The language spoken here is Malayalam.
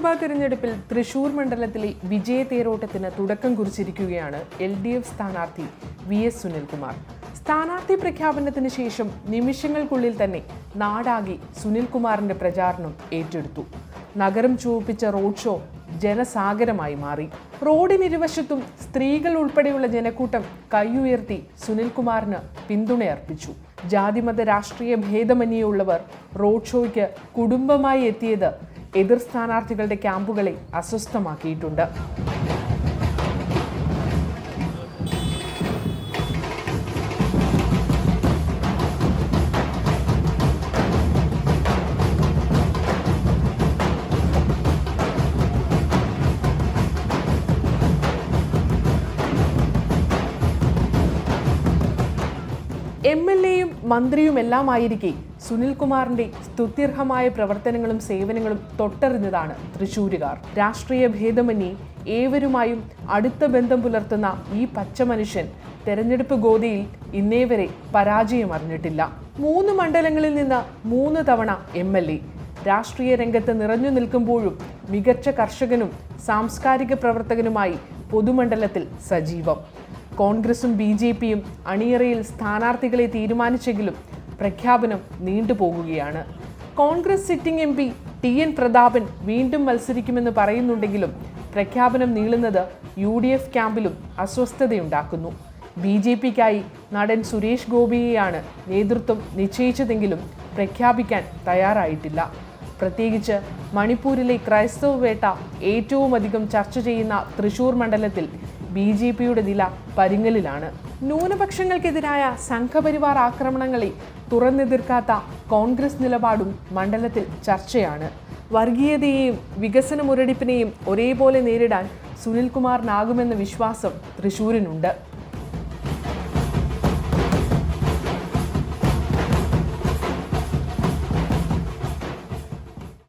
നിയമസഭാ തിരഞ്ഞെടുപ്പിൽ തൃശൂർ മണ്ഡലത്തിലെ വിജയതേരോട്ടത്തിന് തുടക്കം കുറിച്ചിരിക്കുകയാണ് LDF സ്ഥാനാർത്ഥി VS സുനിൽകുമാർ. സ്ഥാനാർത്ഥി പ്രഖ്യാപനത്തിന് ശേഷം നിമിഷങ്ങൾക്കുള്ളിൽ തന്നെ നാടാകെ സുനിൽകുമാറിന്റെ പ്രചാരണം ഏറ്റെടുത്തു. നഗരം ചുവപ്പിച്ച റോഡ് ഷോ ജനസാഗരമായി മാറി. റോഡിനിരുവശത്തും സ്ത്രീകൾ ഉൾപ്പെടെയുള്ള ജനക്കൂട്ടം കൈയുയർത്തി സുനിൽകുമാറിന് പിന്തുണയർപ്പിച്ചു. ജാതിമത രാഷ്ട്രീയ ഭേദമന്യേയുള്ളവർ റോഡ് ഷോയ്ക്ക് കുടുംബമായി എത്തിയത് എതിർ സ്ഥാനാർത്ഥികളുടെ ക്യാമ്പുകളെ അസ്വസ്ഥമാക്കിയിട്ടുണ്ട്. MLA-യും മന്ത്രിയുമെല്ലാമായിരിക്കെ സുനിൽകുമാറിന്റെ സ്തുത്യർഹമായ പ്രവർത്തനങ്ങളും സേവനങ്ങളും തൊട്ടറിഞ്ഞതാണ് തൃശൂരുകാർ. രാഷ്ട്രീയ ഭേദമന്യേ ഏവരുമായും അടുത്ത ബന്ധം പുലർത്തുന്ന ഈ പച്ച മനുഷ്യൻ തെരഞ്ഞെടുപ്പ് ഗോതിയിൽ ഇന്നേവരെ പരാജയം അറിഞ്ഞിട്ടില്ല. 3 മണ്ഡലങ്ങളിൽ നിന്ന് 3 തവണ MLA. രാഷ്ട്രീയ രംഗത്ത് നിറഞ്ഞു നിൽക്കുമ്പോഴും മികച്ച കർഷകനും സാംസ്കാരിക പ്രവർത്തകനുമായി പൊതുമണ്ഡലത്തിൽ സജീവം. കോൺഗ്രസും BJP-യും അണിയറയിൽ സ്ഥാനാർത്ഥികളെ തീരുമാനിച്ചെങ്കിലും പ്രഖ്യാപനം നീണ്ടുപോകുകയാണ്. Congress sitting MP TN Prathapan വീണ്ടും മത്സരിക്കുമെന്ന് പറയുന്നുണ്ടെങ്കിലും പ്രഖ്യാപനം നീളുന്നത് UDF ക്യാമ്പിലും അസ്വസ്ഥതയുണ്ടാക്കുന്നു. BJP-ക്കായി നടൻ സുരേഷ് ഗോപിയെയാണ് നേതൃത്വം നിശ്ചയിച്ചതെങ്കിലും പ്രഖ്യാപിക്കാൻ തയ്യാറായിട്ടില്ല. പ്രത്യേകിച്ച് മണിപ്പൂരിലെ ക്രൈസ്തവ വേട്ട ഏറ്റവുമധികം ചർച്ച ചെയ്യുന്ന തൃശൂർ മണ്ഡലത്തിൽ BJP-യുടെ നില പരിങ്ങലിലാണ്. ന്യൂനപക്ഷങ്ങൾക്കെതിരായ സംഘപരിവാർ ആക്രമണങ്ങളെ തുറന്നെതിർക്കാത്ത കോൺഗ്രസ് നിലപാടും മണ്ഡലത്തിൽ ചർച്ചയാണ്. വർഗീയതയെയും വികസന മുരടിപ്പിനെയും ഒരേപോലെ നേരിടാൻ സുനിൽകുമാറിനാകുമെന്ന വിശ്വാസം തൃശൂരിനുണ്ട്.